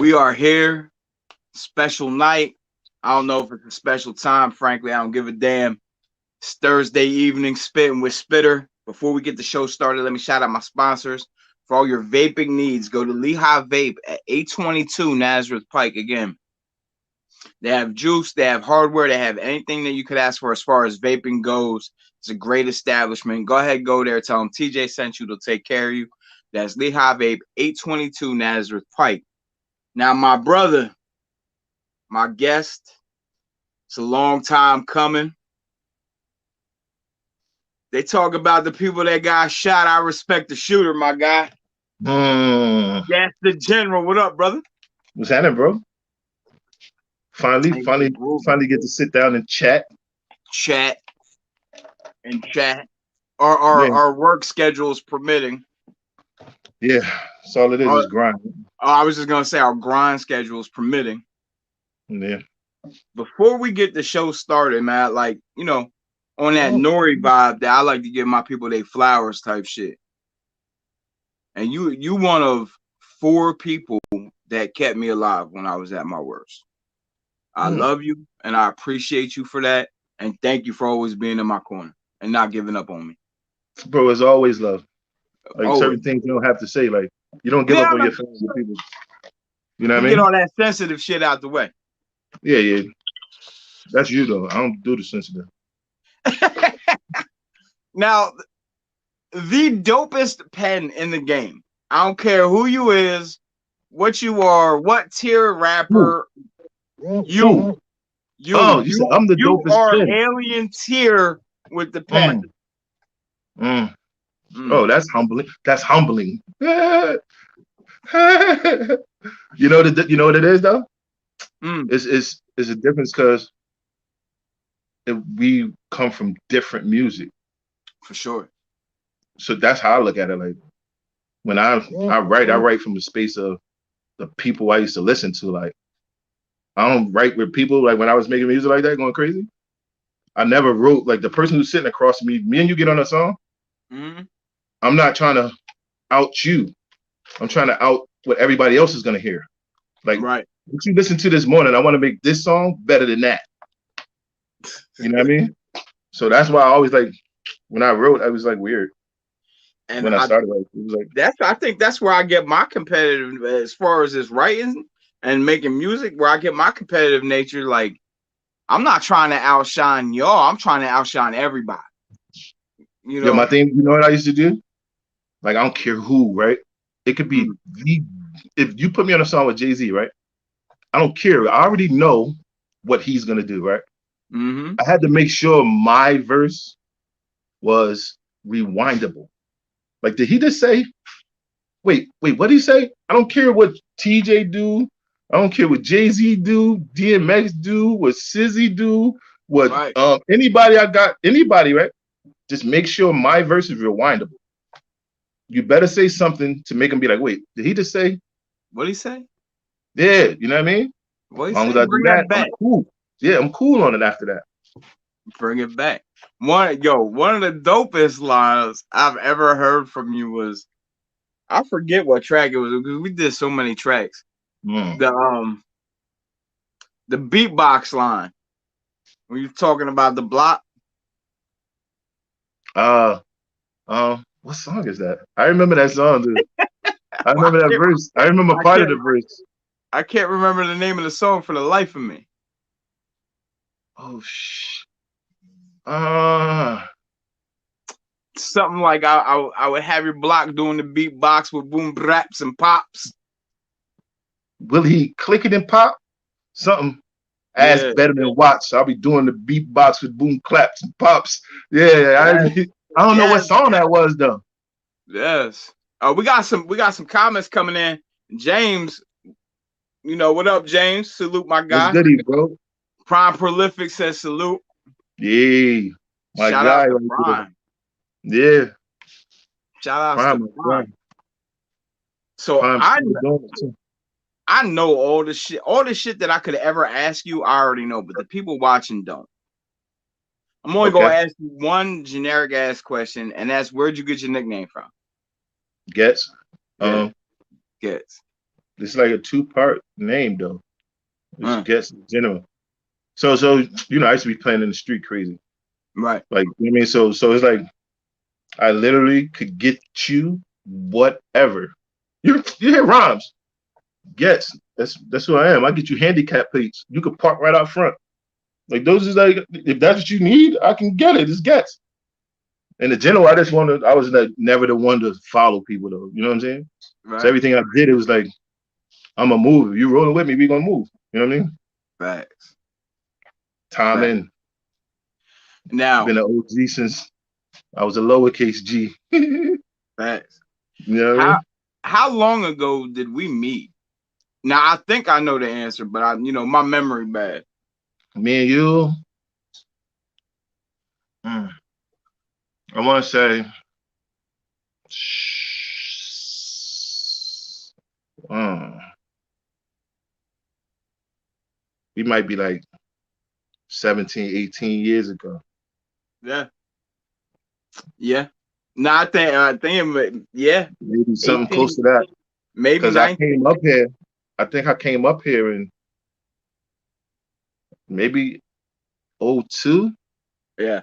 We are here. Special night. I don't know if it's a special time. Frankly, I don't give a damn. It's Thursday evening, spitting with Spitter. Before we get the show started, let me shout out my sponsors. For all your vaping needs, go to Lehigh Vape at 822 Nazareth Pike. Again, they have juice, they have hardware, they have anything that you could ask for as far as vaping goes. It's a great establishment. Go ahead, go there. Tell them TJ sent you. They'll take care of you. That's Lehigh Vape, 822 Nazareth Pike. Now, my brother, my guest, it's a long time coming. They talk about the people that got shot. I respect the shooter, my guy. Getz the General. What up, brother? What's happening, bro? Finally get to sit down and chat. Chat. Our work schedules permitting. Yeah, that's all it is grind. I was just gonna say our grind schedules permitting. Yeah. Before we get the show started, man, like, you know, on that Nori vibe that I like to give my people their flowers type shit. And you one of 4 people that kept me alive when I was at my worst. I love you and I appreciate you for that. And thank you for always being in my corner and not giving up on me. Bro, it's always love. Like always. Certain things you don't have to say. Like you don't give up on your family people. You know what I mean? Get all that sensitive shit out the way. Yeah. That's you though. I don't do the sensitive. Now, the dopest pen in the game. I don't care who you is, what you are, what tier rapper. You said I'm the dopest are pen. alien tier with the pen. Oh, that's humbling. That's humbling. You know what it is though? It's a difference because we come from different music. For sure. So that's how I look at it. Like when I write from the space of the people I used to listen to. Like I don't write with people like when I was making music like that, going crazy. I never wrote like the person who's sitting across from me and you get on a song. I'm not trying to out you. I'm trying to out what everybody else is gonna hear. Like what you listen to this morning, I want to make this song better than that. You know what I mean? So that's why I always like when I wrote, I was like weird. And when I started, like, it was like I think that's where I get my competitive as far as this writing and making music, where I get my competitive nature. Like I'm not trying to outshine y'all. I'm trying to outshine everybody. You know, my thing. You know what I used to do? Like I don't care who, right? It could be if you put me on a song with Jay-Z, right? I don't care. I already know what he's gonna do, right? I had to make sure my verse was rewindable. Like, did he just say, wait, what did he say? I don't care what TJ do. I don't care what Jay-Z do, DMX do, what SZA do, what anybody, right? Just make sure my verse is rewindable. You better say something to make him be like, wait, did he just say? What did he say? Yeah, you know what I mean? As long as I do that, I'm cool. Yeah, I'm cool on it after that. Bring it back. One of the dopest lines I've ever heard from you was, I forget what track it was because we did so many tracks. The beatbox line when you're talking about the block. What song is that? I remember that song, dude. I remember that verse. I remember part of the verse. I can't remember the name of the song for the life of me. Oh shit. Something like I would have your block doing the beatbox with boom raps and pops. Will he click it and pop? Something. Ask better than watch. I'll be doing the beatbox with boom claps and pops. Yeah, I don't know what song that was though. Yes. We got some comments coming in. James, you know what up, James? Salute my guy. What's goody, bro? Prime Prolific says salute. Yeah, my Shout guy. Out to Prime. Yeah. Shout out to Prime. So I know all the shit that I could ever ask you. I already know, but the people watching don't. I'm only gonna ask you one generic ass question, and that's where'd you get your nickname from? Getz. Getz. It's like a two-part name though. It's Uh, Getz the General. So you know, I used to be playing in the street crazy. right. Like you know what I mean, so it's like I literally could get you whatever. You hear rhymes. Getz. That's who I am. I get you handicap plates. You could park right out front. Like those is like if that's what you need, I can get it. It's Getz. And the general, I just wanted. I was like never the one to follow people though. You know what I'm saying? So Right. everything I did, it was like I'm gonna move. If you rolling with me, we gonna move. You know what I mean? Facts. Time Facts. in. Now, Been an OG since I was a lowercase G. You facts. know what I How mean? how long ago did we meet? Now I think I know the answer, but my memory bad. Me and you. mm, I want to say. Uh, we might be like 17, 18 years ago. Yeah. Yeah. No, yeah, Maybe something close 18, to that. maybe Because I 19. came up here. I think I came up here in maybe '02, Yeah.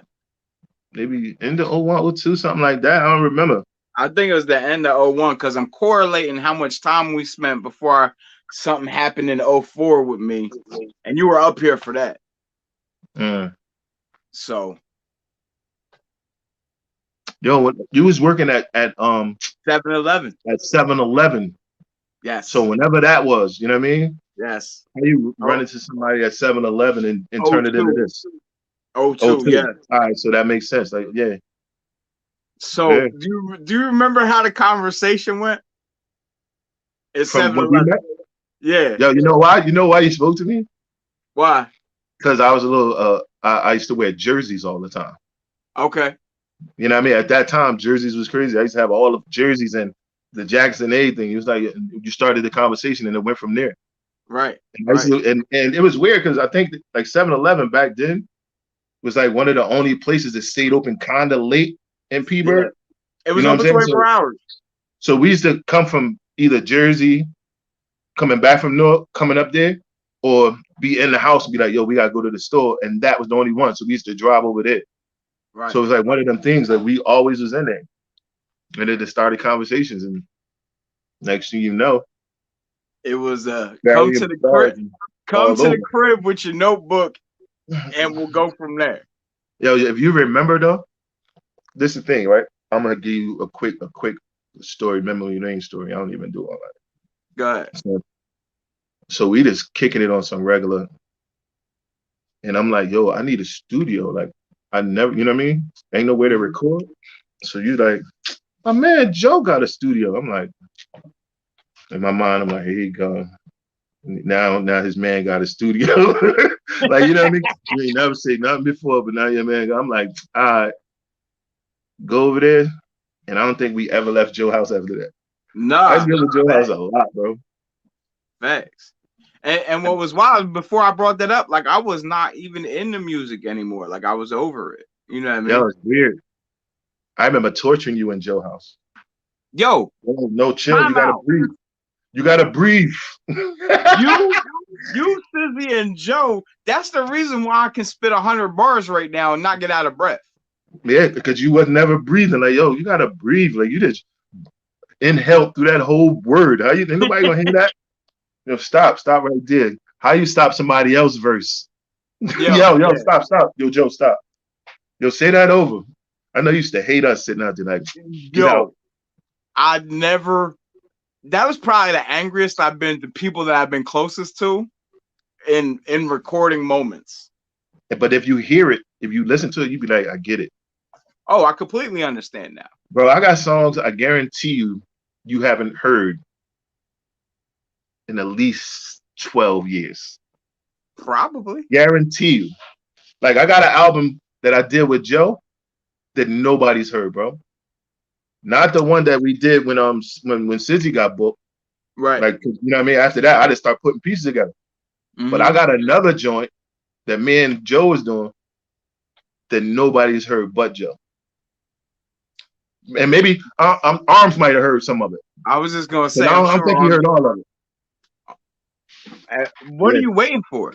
maybe in the '01, '02, something like that. I don't remember. I think it was the end of '01 because I'm correlating how much time we spent before something happened in '04 with me. And you were up here for that. Mm. So Yo, you was working at 7-Eleven. at 7-Eleven. So Yes. whenever that was, you know what I mean? Yes. How you run Oh, into somebody at 7-Eleven and oh turn it into 02. this? Oh Oh, 02, two. yeah. All right, so that makes sense. Like, yeah, So yeah. do you remember how the conversation went at From when 7-Eleven? we met, Yeah. yo, you know why? You know why you spoke to me? Why? Because I was a little. I used to wear jerseys all the time. Okay. You know what I mean? At that time, jerseys was crazy. I used to have all of jerseys and the jackets and everything. It was like you started the conversation and it went from there. Right. And, I used Right. to, and it was weird because I think that, like 7-Eleven back then was like one of the only places that stayed open kind of late in Yeah. Peaburg. It You was know what open I'm saying? 24 hours. So we used to come from either Jersey, coming back from North, coming up there, or be in the house and be like, yo, we gotta go to the store. And that was the only one. So we used to drive over there. So Right. it was like one of them things that we always was in there. And it just started conversations. And next thing you know, It was come Barry to and the crib, bars come all to the over. crib with your notebook, and we'll go from there. Yo, if you remember though, this is the thing, right? I'm gonna give you a quick story, memory lane story. I don't even do all Go ahead. that. So we just kicking it on some regular. And I'm like, yo, I need a studio. Like, I never, you know what I mean? Ain't no way to record. So you like, my man Joe got a studio. I'm like, in my mind, I'm like, here you go. Now his man got a studio. Like, you know what I mean? You ain't never say nothing before, but now your man, I'm like, all right, go over there. And I don't think we ever left Joe house after that. I used Nah, to go to Joe house facts. a lot, bro. Facts. And what was wild before I brought that up, like I was not even into music anymore. Like I was over it. You know what I Yo, mean? it's weird. I remember torturing you in Joe house. Yo, Oh, no, chill. You time gotta out. breathe. You gotta breathe. You, Sizzy, and Joe. That's the reason why I can spit 100 bars right now and not get out of breath. Yeah, because you was never breathing. Like, yo, you gotta breathe. Like, you just inhale through that whole word. How you? Ain't nobody gonna hear that? Yo, stop right there. How you stop somebody else's verse? Yo, Yo, yeah. stop. Yo, Joe, stop. Yo, say that over. I know you used to hate us sitting out there like, get out. Yo, I never. That was probably the angriest I've been to people that I've been closest to in recording moments. But if you hear it, if you listen to it, you be like, I get it. Oh, I completely understand now. Bro, I got songs I guarantee you haven't heard in at least 12 years. Probably. Guarantee you. Like, I got an album that I did with Joe that nobody's heard, bro. Not the one that we did when Sizzy got booked. Right. Like, you know what I mean? After that, I just start putting pieces together. Mm-hmm. But I got another joint that me and Joe was doing that nobody's heard but Joe. And maybe Arms might have heard some of it. I was just gonna But say, I I'm don't sure think he heard all of it. What are Yeah, you waiting for?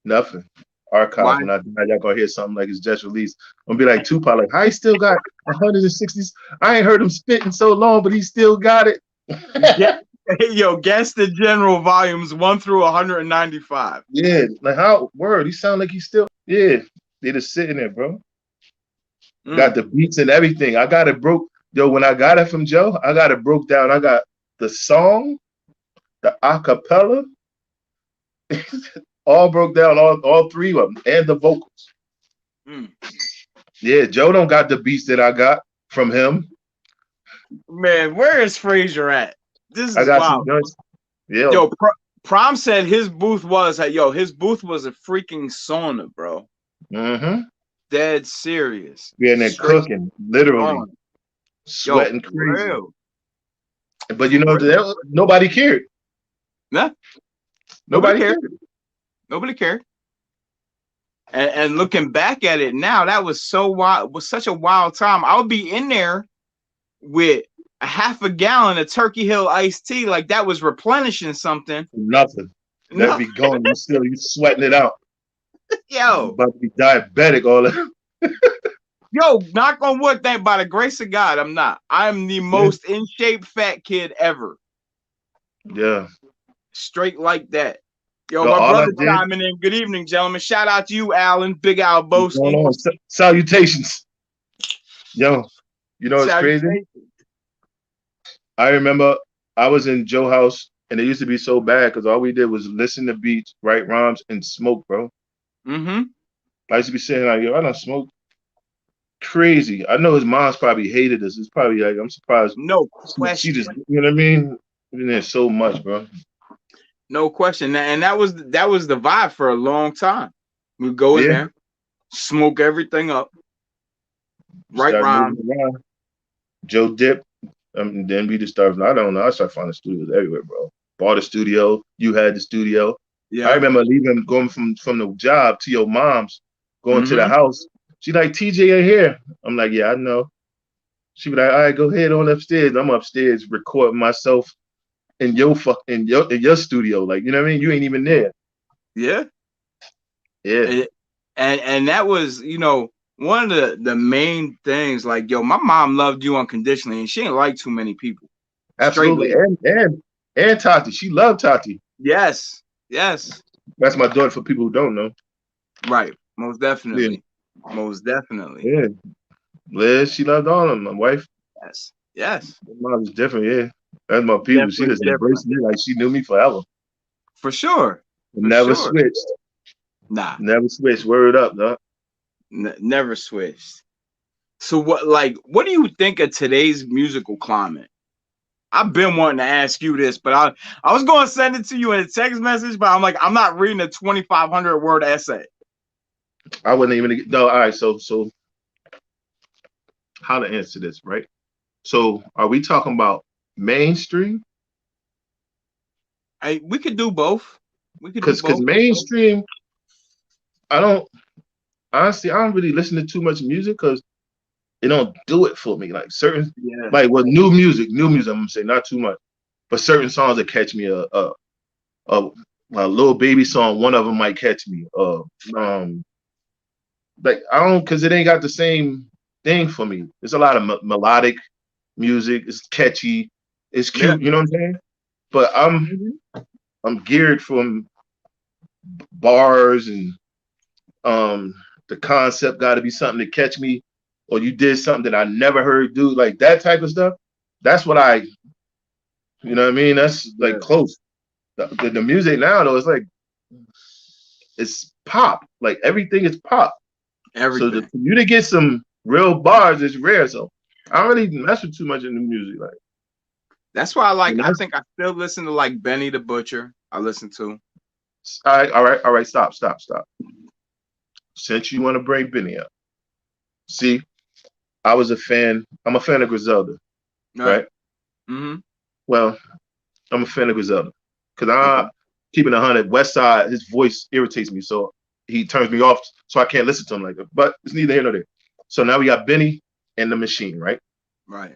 nothing. Archives. Why? When I die, y'all gonna hear something like it's just released. I'm gonna be like Tupac, like, I still got 160s. I ain't heard him spitting so long, but he still got it. Get yo, Getz the General volumes 1 through 195. Yeah, like how word? He sound like he's still. Yeah, they just sitting there, bro. Got Mm. the beats and everything. I got it broke. Yo, when I got it from Joe, I got it broke down. I got the song, the acapella, all broke down, all three of them, and the vocals. Mm. Yeah, Joe don't got the beats that I got from him. Man, where is Frazier at? This I is got some wild. joints. Yeah. Yo, Prom said his booth was his booth was a freaking sauna, bro. Mm-hmm. Dead serious. Yeah, and they're Straight cooking, literally sauna. Yo, sweating for crazy. real. But For you know, real. nobody cared. Nah, nobody Nobody cared. cared. Nobody cared. And looking back at it now, that was so wild. Was such a wild time. I would be in there with a half a gallon of Turkey Hill iced tea, like that was replenishing something. Nothing. That'd No, be going. You sweating it out. You yo, about to be diabetic all that. yo, knock on wood. Thank by the grace of God, I'm not. I'm the Yeah. most in shape fat kid ever. Yeah. Straight like that. Yo, Yo, my all I brother did chiming in. Good evening, gentlemen. Shout out to you, Alan, Big Al was going Boski. on. Salutations. Yo, you know it's crazy? Salutations. I remember I was in Joe house and it used to be so bad because all we did was listen to beats, write rhymes, and smoke, bro. Mm-hmm. I used to be saying like, yo, I don't smoke crazy. I know his mom's probably hated us. It's probably like I'm surprised No she just, question. you know what I mean? Been there so much, bro. No question. And that was the vibe for a long time. We go in Yeah, there, smoke everything up, write started rhymes. moving around. Joe Dip. Then we just started. I don't know. I started finding studios everywhere, bro. Bought a studio. You had the studio. I Yeah. remember leaving, going from the job to your mom's, going to the Mm-hmm. house. She like, TJ ain't here. I'm like, yeah, I know. She be like, all right, go ahead on upstairs. I'm upstairs recording myself in your studio. Like, you know what I mean? You ain't even there. Yeah. Yeah, And that was, one of the main things, like, yo, my mom loved you unconditionally and she didn't like too many people. Straight absolutely. lady. And Tati. She loved Tati. Yes. Yes. That's my daughter for people who don't know. Right. Most Yeah. definitely. Most definitely. Yeah. Liz, she loved all of them. My wife. Yes. Yes. My mom was different, yeah. That's my people. She Definitely just different. embraced me like she knew me forever. For sure. For Never sure. switched. Nah. Never switched. Word up, dog. Never switched. So what do you think of today's musical climate? I've been wanting to ask you this, but I was going to send it to you in a text message, but I'm like, I'm not reading a 2,500 word essay. I wouldn't even no, all right. So how to answer this, right? So are we talking about mainstream? We could do both. We could do Because both. mainstream, I don't honestly I don't really listen to too much music because it don't do it for me. Like certain Yeah. like what new music I'm gonna say, not too much. But certain songs that catch me a, a little baby song, one of them might catch me. Like I don't because it ain't got the same thing for me. It's a lot of melodic music. It's catchy. It's Yeah. cute. You know what I'm saying? But I'm geared from bars and the concept got to be something to catch me, or you did something that I never heard do like that type of stuff. That's what you know what I mean? That's like Yeah. close. The music now though, it's like it's pop. Like everything is pop. So Everything. for you to get some real bars is rare. So I don't really mess with too much in the music. Like, That's why and I that's think I still listen to like Benny the Butcher. I listen to. all right. Stop. Since you want to bring Benny up, see, I was a fan. I'm a fan of Griselda, Right. right? Mm-hmm. Well, I'm a fan of Griselda because Okay. I keeping 100. West Side, his voice irritates me, so he turns me off, so I can't listen to him like that. But it's neither here nor there. So now we got Benny and the Machine, right? Right.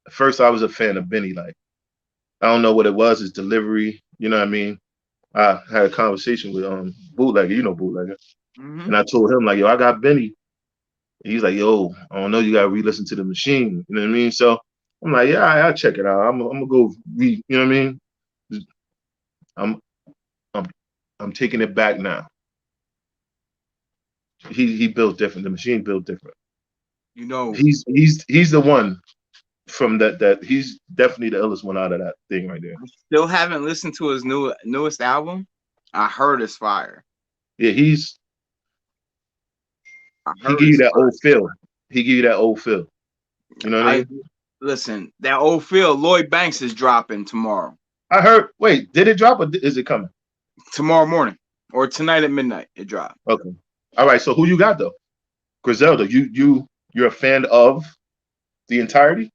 At first, I was a fan of Benny. Like I don't know what it was, his delivery. You know what I mean? I had a conversation with Bootlegger, you know Bootlegger, Mm-hmm. and I told him like, yo, I got Benny. And he's like, yo, I don't know, you gotta re-listen to the machine. You know what I mean? So I'm like, yeah, I'll check it out. I'm gonna go you know what I mean? I'm I'm I'm taking it back now. He built different. The machine built different. You know, He's the one from that he's definitely the illest one out of that thing right there. I still haven't listened to his newest album. I heard it's fire. Yeah, I he heard give you it's that fire. old feel. He give you that old feel. You know what I I mean? listen. That old Phil Lloyd Banks is dropping tomorrow. I heard. Wait, did it drop or is it coming? Tomorrow morning or tonight at midnight. It dropped. Okay. All right. So who you got though? Griselda. You're a fan of the entirety?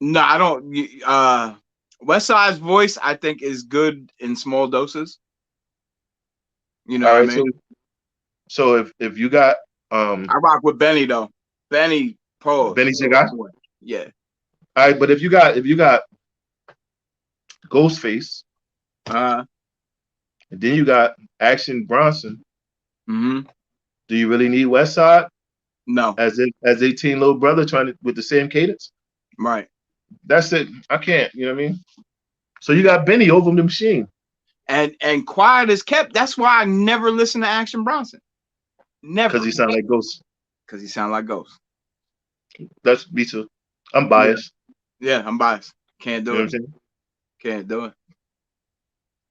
No, I don't. West Side's voice, I think, is good in small doses. You know All what I right. mean? So if you got I rock with Benny though. Benny pause. Benny's your guy. Yeah. All right, but if you got Ghostface, Uh. and then you got Action Bronson, Mm-hmm. do you really need West Side No. as 18 little brother trying to with the same cadence? Right. That's it. I can't. You know what I mean? So you got Benny over the machine And quiet as kept. That's why I never listen to Action Bronson. Never. because he sound like Ghost. Because he sound like Ghost. That's me too. I'm biased. Yeah, I'm biased. Can't You do know it. what I'm saying? Can't do it.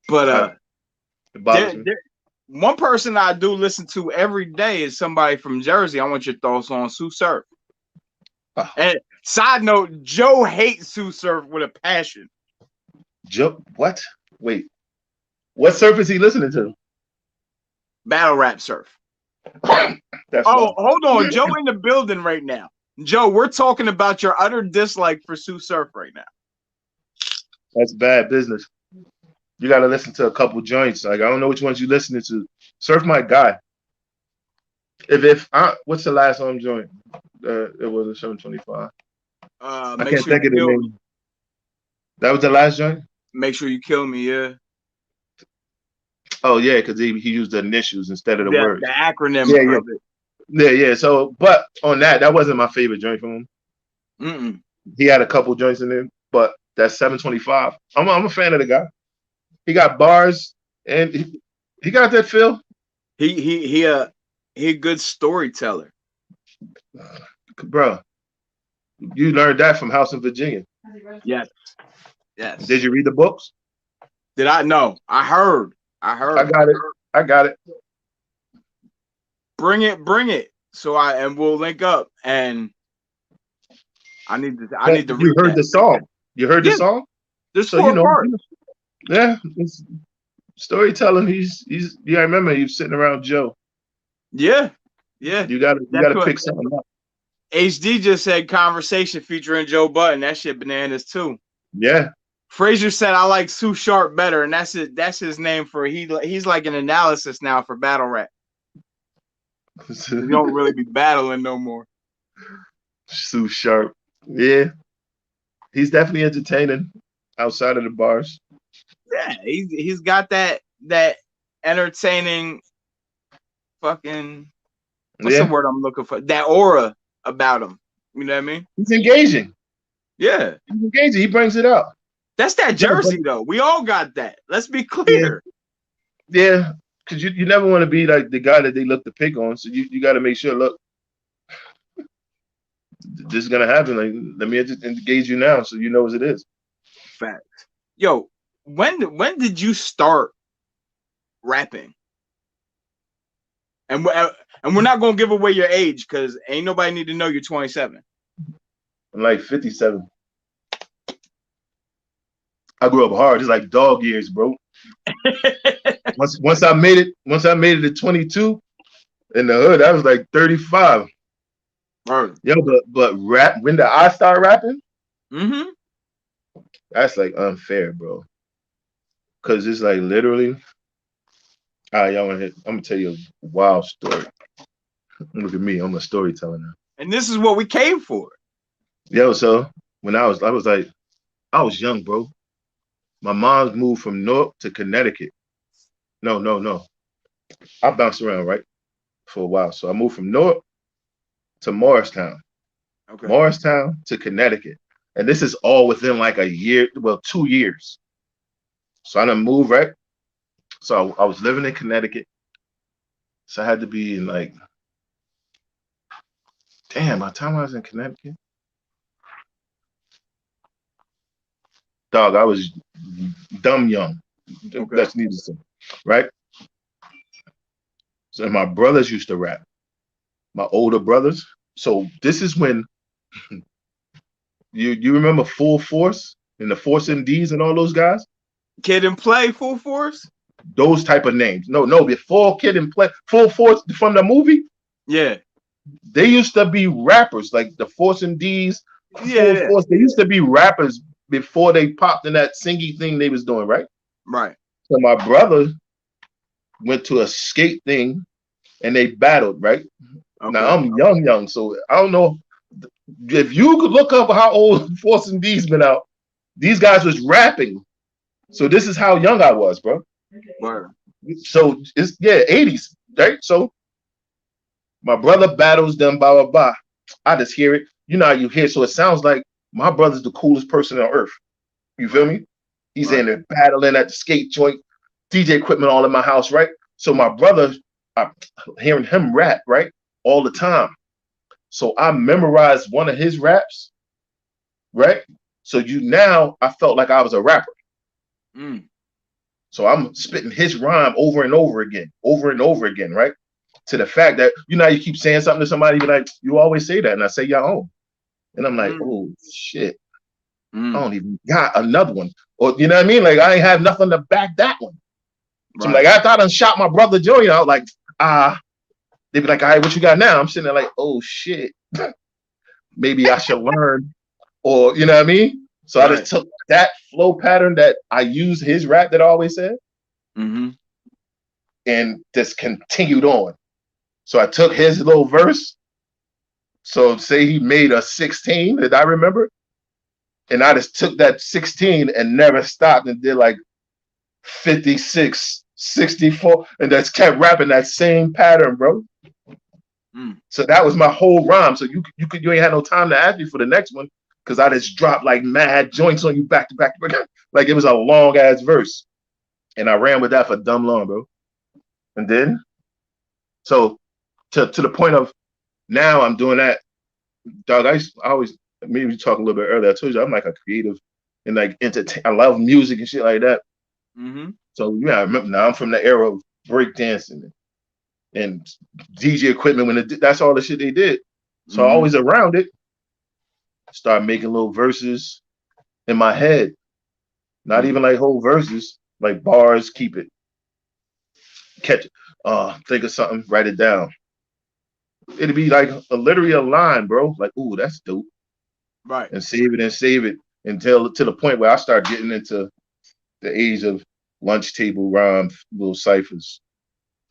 But It bothers me. one person I do listen to every day is somebody from Jersey. I want your thoughts on Sue Surf. Oh. And side note, Joe hates Sue Surf with a passion. Joe, what? Wait, what surf is he listening to? Battle rap surf. That's Oh, hold on. Joe in the building right now. Joe, we're talking about your utter dislike for Sue Surf right now. That's bad business. You got to listen to a couple joints. Like I don't know which ones you listening to. Surf my guy. What's the last song joint? It was a 725. I Make can't sure think you of the kill name. me. That was the last joint. Make sure you kill me. Yeah. Oh yeah, because he used the initials instead of the words. The acronym Yeah. of it. Yeah. So, but on that wasn't my favorite joint from him. Mm-mm. He had a couple joints in there, but that's 725. I'm a fan of the guy. He got bars and he got that feel. He a good storyteller. Bro, you learned that from House in Virginia. Yes. Did you read the books? Did I know? I heard. I got it. Bring it. So we'll link up. And I need to You read heard that. the song. You heard the song? There's So 4 parts. Yeah, it's storytelling. I remember you sitting around Joe. Yeah. You gotta pick something up. HD just said conversation featuring Joe Budden. That shit bananas too. Yeah. Frazier said I like Sue Sharp better, and that's it. That's his name for he's like an analysis now for battle rap. You don't really be battling no more. Sue Sharp. Yeah. He's definitely entertaining outside of the bars. Yeah, he's got that entertaining fucking what's the word I'm looking for? That aura about him. You know what I mean? He's engaging. Yeah. He's engaging. He brings it out. That's that Jersey though. We all got that. Let's be clear. Yeah. Because you never want to be like the guy that they look to pick on. So you got to make sure, look, this is going to happen. Like, let me just engage you now so you know as it is. Facts. Yo, when did you start rapping? And we're not going to give away your age because ain't nobody need to know you're 27. I'm like 57. I grew up hard. It's like dog years, bro. once I made it to 22 in the hood, I was like 35. Bro. Yo, but rap, when did I start rapping? Mm-hmm. That's like unfair, bro. Cause it's like literally. All right, y'all want to hit? I'm gonna tell you a wild story. Look at me, I'm a storyteller now. And this is what we came for. Yo, so when I was young, bro. My mom moved from Newark to Connecticut. No, no, no. I bounced around, right, for a while. So I moved from Newark to Morristown, Okay. Morristown to Connecticut. And this is all within like a year, well, 2 years. So I done moved, right? So I was living in Connecticut. So I had to be in like, damn, by the time I was in Connecticut, dog, I was dumb young. Okay. That's needless to say, right? So my brothers used to rap, my older brothers. So this is when you remember Full Force and the Force MDs and all those guys? Kid and Play, Full Force. Those type of names. No, no, before Kid and Play, Full Force from the movie, Yeah. they used to be rappers like the Force MDs, Full Yeah. Force. They used to be rappers before they popped in that singy thing they was doing, right? Right. So my brother went to a skate thing and they battled, right? Now Okay. I'm young, so I don't know if you could look up how old Force and D's been out. These guys was rapping, so this is how young I was, bro. Word. So it's yeah, 80s, right? So my brother battles them, blah blah blah. I just hear it. You know how you hear, so it sounds like my brother's the coolest person on earth. You feel Right. me? He's in Right. there battling at the skate joint, DJ equipment all in my house, right? So my brother, I'm hearing him rap, right, all the time. So I memorized one of his raps, right? So you now I felt like I was a rapper. Mm. So I'm spitting his rhyme over and over again, right? To the fact that you know you keep saying something to somebody, be like, you always say that, and I say your own, and I'm like, Mm. oh shit, I Mm. don't even got another one, or you know what I mean? Like I ain't have nothing to back that one. So I'm Right. like, I thought I shot my brother Joey out, like they'd be like, all right, what you got now? I'm sitting there like, oh shit, maybe I should learn, or you know what I mean? So I just Right. took that flow pattern that I used his rap that I always said, Mm-hmm. and just continued on. So I took his little verse. So say he made a 16 that I remember, and I just took that 16 and never stopped and did like 56, 64, and just kept rapping that same pattern, bro. Mm. So that was my whole rhyme. So you ain't had no time to ask me for the next one because I just dropped like mad joints on you back to back to back. Like it was a long ass verse. And I ran with that for dumb long, bro. And then so to the point of now I'm doing that. Dog, I always maybe we talk a little bit earlier. I told you I'm like a creative and like entertain. I love music and shit like that. Mm-hmm. So yeah, I remember now I'm from the era of breakdancing and DJ equipment when that's all the shit they did. So I Mm-hmm. always around it. Start making little verses in my head. Not Mm. even like whole verses, like bars. Keep it. Catch it. Think of something. Write it down. It'd be like literally a line, bro. Like, ooh, that's dope. Right. And save it until to the point where I start getting into the age of lunch table rhyme little ciphers.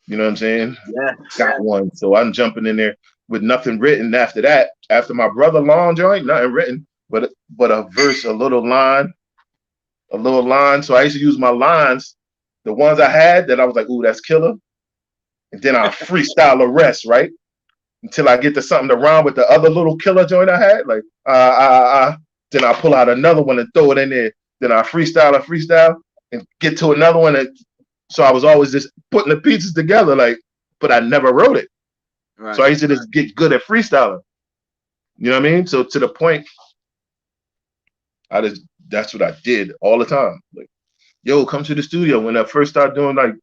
You know what I'm saying? Yes. Got one. So I'm jumping in there with nothing written after that. After my brother long joint, nothing written, but a verse, a little line, a little line. So I used to use my lines, the ones I had that I was like, ooh, that's killer. And then I freestyle the rest, right? Until I get to something to rhyme with the other little killer joint I had. Like, then I pull out another one and throw it in there. Then I freestyle and get to another one. So I was always just putting the pieces together, like, but I never wrote it. So Right. I used to just get good at freestyling. You know what I mean? So to the point, that's what I did all the time. Like, yo, come to the studio. When I first started doing like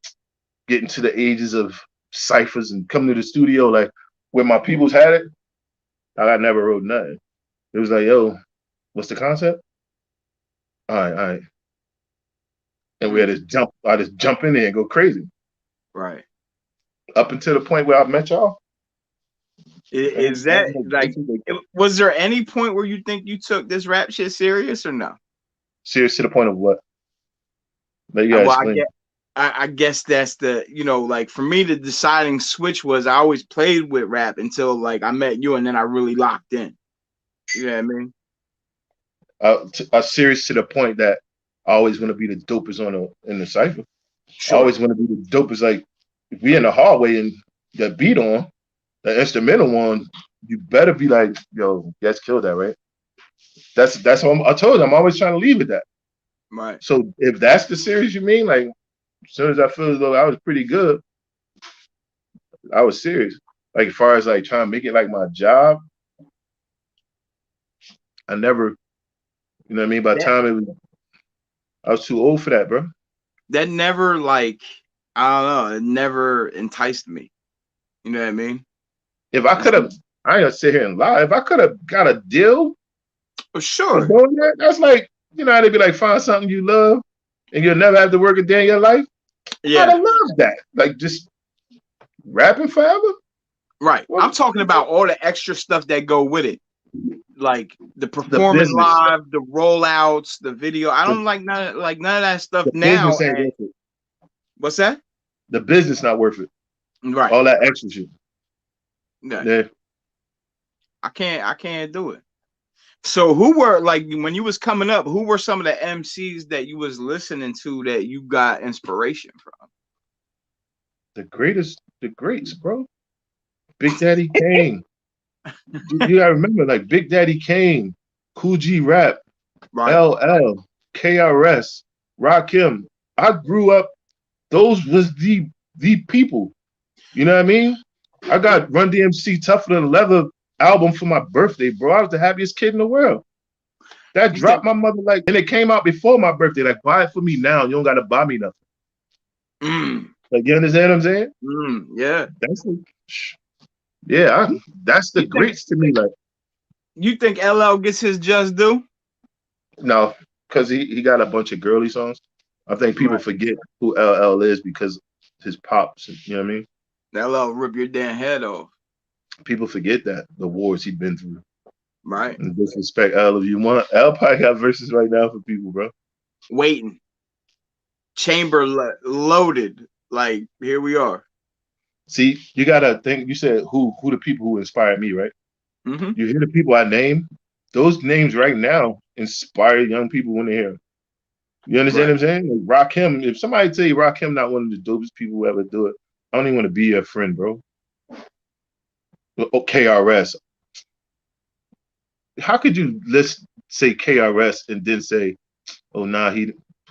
getting to the ages of ciphers and coming to the studio, like when my peoples had it, I never wrote nothing. It was like, yo, what's the concept? All right. And we had Mm. to jump, I just jump in there and go crazy. Right. Up until the point where I met y'all. Is that like? Was there any point where you think you took this rap shit serious or no? Serious to the point of what? Like you gotta Well, explain. I guess that's the like for me the deciding switch was I always played with rap until like I met you and then I really locked in. You know what I mean? Serious to the point that I always want to be the dopest in the cipher. I Sure. always want to be the dopest. Like if we in the hallway and the beat on the instrumental one, you better be like, yo, Getz killed that, right? That's what I told you. I'm always trying to leave with that. Right. So if that's the series you mean, like as soon as I feel as though I was pretty good, I was serious. Like as far as like trying to make it like my job, I never, you know what I mean? By the That time I was too old for that, bro. that never like I don't know, it never enticed me. You know what I mean? If I It's, could have, I ain't gonna sit here and lie. If I could have got a deal oh, for sure. doing that, that's like, you know how they be like, find something you love and you'll never have to work a day in your life. I'd Yeah. have loved that. Like just rapping forever. Right. Well, I'm talking about all the extra stuff that go with it. Like the the performing business, live, the rollouts, the video. I the, don't like none of that stuff the now. business ain't And worth it. what's that? The business not worth it. Right. All that extra shit. Yeah. Yeah. I can't do it. So who were like when you was coming up, who were some of the MCs that you was listening to that you got inspiration from? The greats, bro. Big Daddy Kane. You gotta remember, like Big Daddy Kane, Cool G Rap, Right. LL, KRS, Rakim. I grew up, those was the people. You know what I mean? I got Run DMC Tougher Than Leather album for my birthday, bro. I was the happiest kid in the world. That You think dropped my mother like, and it came out before my birthday. Like, buy it for me now. You don't gotta buy me nothing. mm, Like, you understand what I'm saying? yeah. That's yeah, that's the You think greats to me. Like, you think LL gets his just due? no, because he got a bunch of girly songs. I think people Right. forget who LL is because his pops. You know what I mean? LL rip your damn head off. People forget that the wars he'd been through. Right. And disrespect L if you want. L probably got verses right now for people, bro. Waiting. Chamber loaded. Like here we are. See, you gotta think. You said who the people who inspired me, right? Mm-hmm. You hear the people I name. Those names right now inspire young people when they hear 'em. You understand Right. what I'm saying? Like Rakim. If somebody tell you Rakim not one of the dopest people who ever do it, I don't even want to be your friend, bro. KRS. How could you let's say KRS and then say, oh nah,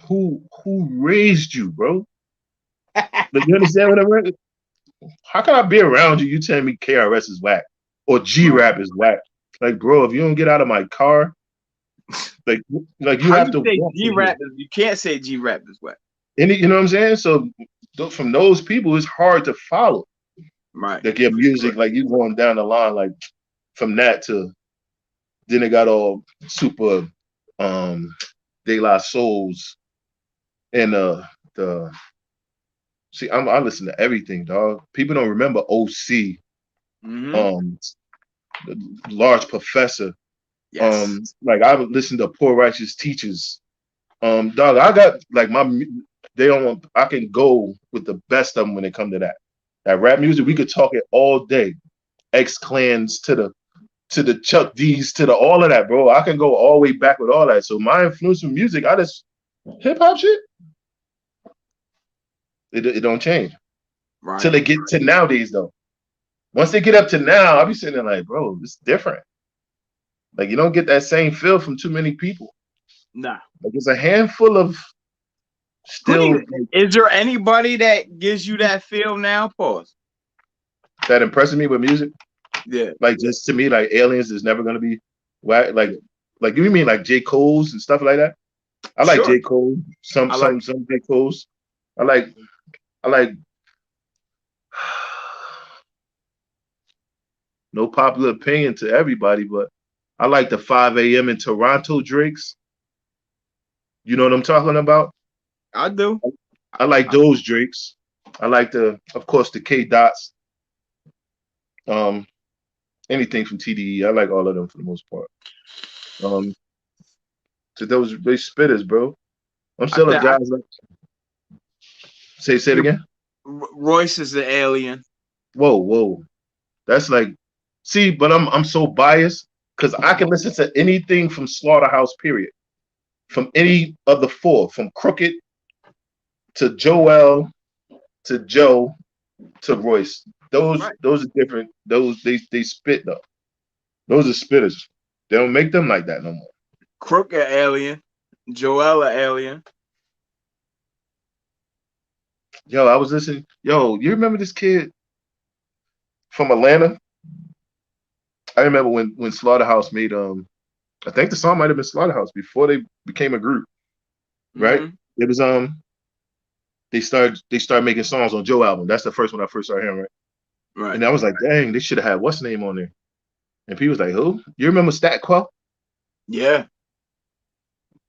who raised you, bro? Like, you understand what I'm saying? How can I be around you? You tell me KRS is whack or G Right. Rap is whack. Like, bro, if you don't get out of my car, like like you How have you to say walk G in here. rap is you can't say G rap is wet. And you know what I'm saying? So from those people, it's hard to follow. Right. Like your For music, sure. like you going down the line, like from that to then it got all super De La Souls and the see I listen to everything, dog. People don't remember OC, Mm-hmm. um Large Professor, Yes. like I would listen to Poor Righteous Teachers. Dog, I got like they don't I can go with the best of them when it come to that. That rap music, we could talk it all day. X Clans to the Chuck D's to the all of that, bro. I can go all the way back with all that. So my influence from music, I just hip hop shit, it don't change. Till Right. they get to nowadays though. Once they get up to now, I'll be sitting there like, bro, it's different. Like you don't get that same feel from too many people. Nah. Like there's a handful of Who do still you is there anybody that gives you that feel now? Pause. that impresses me with music. Yeah. Like just to me, like aliens is never gonna be whack. Like you mean like J. Cole's and stuff like that? I like Sure. J. Cole. Some I like some some J. Cole's. I like I like no popular opinion to everybody, but I like the 5 a.m. in Toronto Drakes. You know what I'm talking about? I do. I like I, those Drakes. I like of course, the K Dots. Um, anything from TDE. I like all of them for the most part. Um, so they spitters, bro. I'm I still a think guy. Like, say it again. Royce is the alien. Whoa. That's like, see, but I'm so biased because I can listen to anything from Slaughterhouse. Period. from any of the four, from Crooked to Joel to Joe to Royce. Right. Those are different. Those they spit though. Those are spitters. They don't make them like that no more. Crook a alien. Joel a alien. Yo, I was listening. Yo, you remember this kid from Atlanta? I remember when Slaughterhouse made I think the song might have been Slaughterhouse before they became a group, right? Mm-hmm. It was they started making songs on Joe album. That's the first one I first started hearing, right? Right. And I was like, dang, they should have had what's name on there. And people was like, who? You remember Stat Quo? Yeah.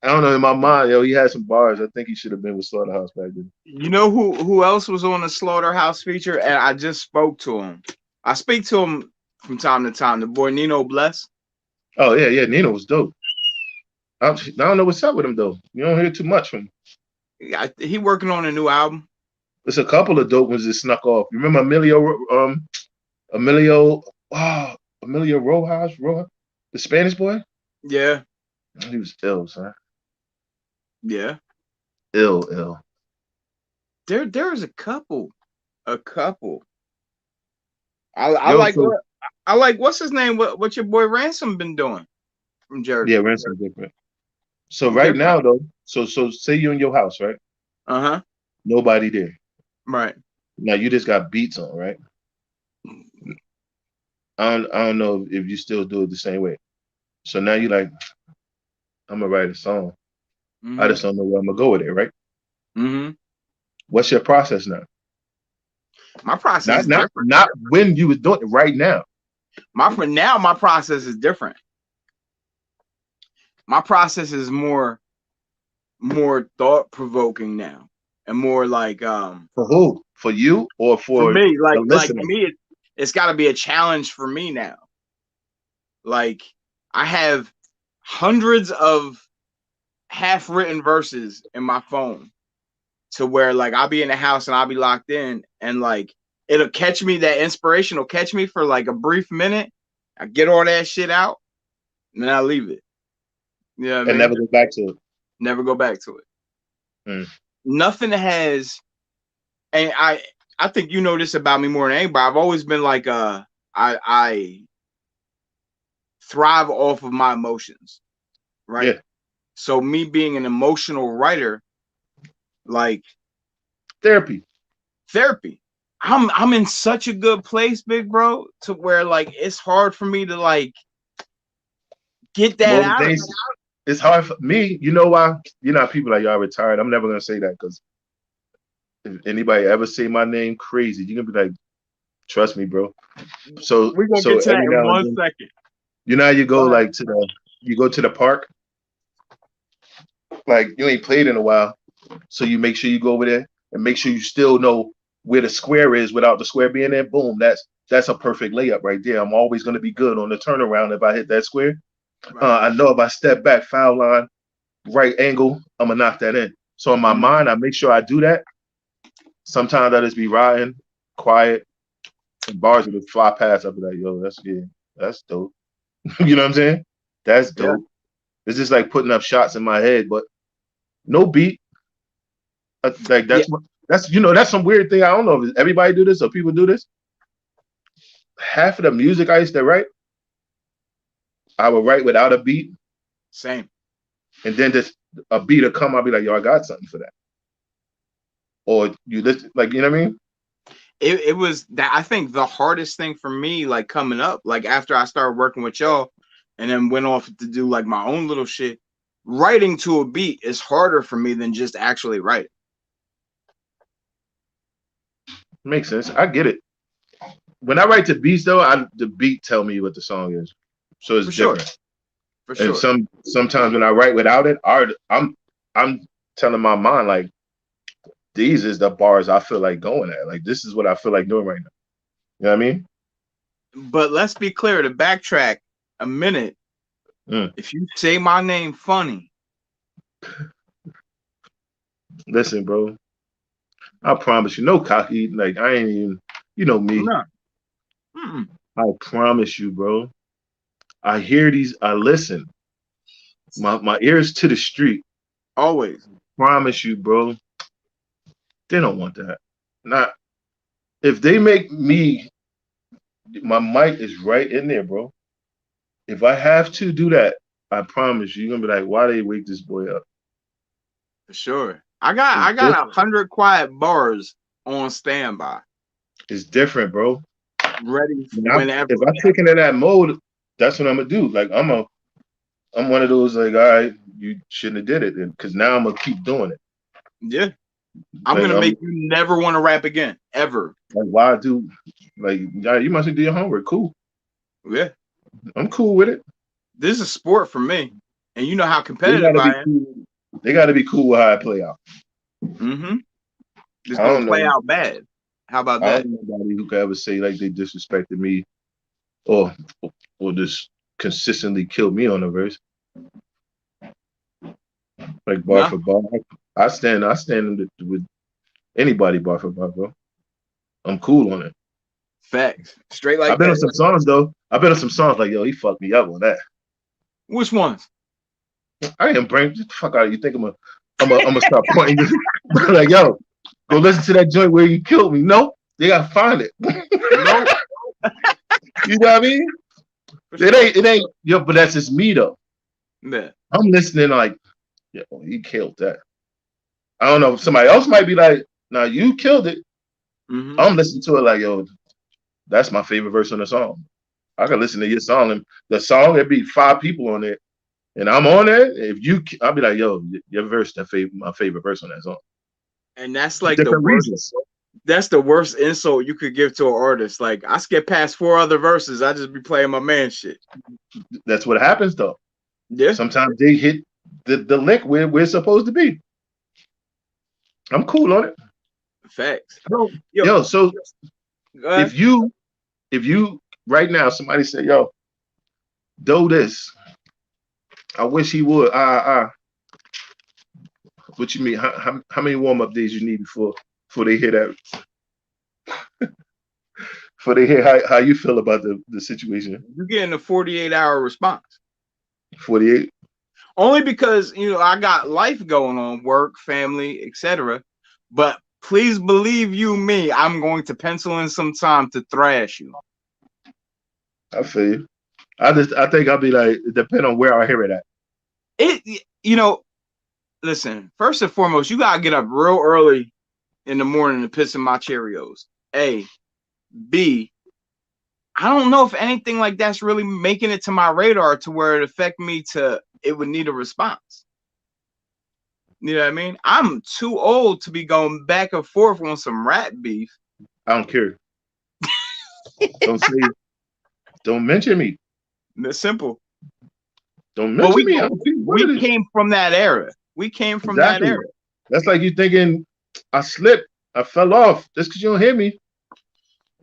I don't know. In my mind, yo, he had some bars. I think he should have been with Slaughterhouse back then. You know who else was on the Slaughterhouse feature? And I just spoke to him. I speak to him from time to time. The boy Nino Bless. Oh yeah, yeah. Nino was dope. I don't know what's up with him though. You don't hear too much from him. He working on a new album. There's a couple of dope ones that snuck off. You remember Emilio, Emilio Rojas, the Spanish boy? Yeah. He was ill, son. Yeah. Ill. There's a couple. A couple. I Yo, like so what I like what's his name? What your boy Ransom been doing from yeah, Jersey. Ransom different. So He's right different. now though, so say you in your house, right? Uh-huh. Nobody there. Right. Now you just got beats on, right? I don't know if you still do it the same way. So now you like, I'm gonna write a song. I Mm-hmm. just don't know where I'm gonna go with it, right? Mm-hmm. What's your process now? My process Not is not different. not when you was doing it right now. My process is different. My process is more thought provoking now. And more like For who? For you or for for me, the like listener? me, it's gotta be a challenge for me now. Like I have hundreds of half written verses in my phone to where like I'll be in the house and I'll be locked in and like it'll catch me, that inspiration will catch me for like a brief minute. I get all that shit out and then I leave it. You know what I And mean? never go back to it. Never go back to it. Mm. Nothing has, and I think you know this about me more than anybody. I've always been like I thrive off of my emotions, right? Yeah. So me being an emotional writer, like Therapy. therapy. I'm in such a good place, big bro, to where like it's hard for me to like get that out of me. Motivation. It's hard for me. You know why? You know, people like y'all retired. I'm never gonna say that because if anybody ever say my name crazy, you're gonna be like, trust me, bro. So We're gonna so get to that every in now and one then, second. you know how you go Go ahead. like you go to the park, like you ain't played in a while. So you make sure you go over there and make sure you still know where the square is without the square being there. Boom, that's a perfect layup right there. I'm always gonna be good on the turnaround if I hit that square. Right. I know if I step back, foul line, right angle, I'm gonna knock that in. So in my mind, I make sure I do that. Sometimes I just be riding, quiet, and bars will just fly past. I'll be like, yo, that's dope. You know what I'm saying? That's Yeah. dope. It's just like putting up shots in my head, but no beat. Like Yeah. that's some weird thing. I don't know if everybody do this or people do this. Half of the music I used to write, I would write without a beat, Same. and then just a beat will come. I'll be like, yo, I got something for that. Or you listen, like you know what I mean? It was that I think the hardest thing for me, like coming up, like after I started working with y'all and then went off to do like my own little shit, writing to a beat is harder for me than just actually writing. Makes sense. I get it. When I write to beats though, the beat tell me what the song is, so it's For sure. different. For And sure. sometimes when I write without it, I'm telling my mind like these is the bars I feel like going at. Like this is what I feel like doing right now. You know what I mean? But let's be clear, to backtrack a minute, if you say my name funny. Listen, bro. I promise you, no cocky. Like I ain't even, you know me. No. Mm-mm. I promise you, bro. I hear these. I listen. My ears to the street. Always. Promise you, bro. They don't want that. Not if they make me. My mic is right in there, bro. If I have to do that, I promise you, you're gonna be like, why they wake this boy up? For sure. I It's got different. 100 quiet bars on standby, It's different, bro. ready And if whenever. I click into that mode, that's what I'm gonna do. Like I'm one of those like, all right, you shouldn't have did it, because now I'm gonna keep doing it. Yeah. I'm Like gonna I'm make you never want to rap again. Ever. like, why do like yeah, you must do your homework. Cool. Yeah. I'm cool with it. This is a sport for me. And you know how They competitive gotta be I am. cool. They gotta be cool with how I play out. Mm-hmm. Just I don't don't play know. out bad. How about I that? don't know nobody who could ever say like they disrespected me or or just consistently killed me on a verse. Like bar No. for bar. I stand with anybody bar for bar, bro. I'm cool on it. Facts. Straight I've like been on that. some songs though. I've been on some songs like, yo, he fucked me up on that. Which ones? I ain't bring the fuck out of you. Think I'm gonna start pointing this like, yo, go listen to that joint where you killed me. No, they gotta find it. No. You know what I mean? For sure. It ain't yo, but that's just me though. Yeah. I'm listening like, yo, he killed that. I don't know. Somebody else might be like, nah, you killed it. Mm-hmm. I'm listening to it like, yo, that's my favorite verse on the song. I can listen to your song and the song, there'd be 5 people on it. And I'm on it. I'll be like, yo, your verse, my favorite verse on that song. And that's For like the different worst. reasons. That's the worst insult you could give to an artist. Like I skip past 4 other verses. I just be playing my man shit. That's what happens though. Yeah. Sometimes they hit the link where we're supposed to be. I'm cool on it. Facts. Yo, so Go ahead. if you right now somebody say, yo, do this. I wish he would. What you mean? How many warm-up days you need before they hear that? Before they hear how you feel about the situation? You're getting a 48-hour response. 48. Only because I got life going on, work, family, etc. But please believe you me, I'm going to pencil in some time to thrash you. I feel you. I think I'll be like, it depends on where I hear it at. Listen, first and foremost, you gotta get up real early in the morning to piss in my Cheerios. A. B. I don't know if anything like that's really making it to my radar to where it would need a response. You know what I mean? I'm too old to be going back and forth on some rap beef. I don't care. Don't say it. Don't mention me. It's simple. Don't mention me. We came from that era. We came from that era. That's like you thinking I slipped, I fell off. Just because you don't hear me.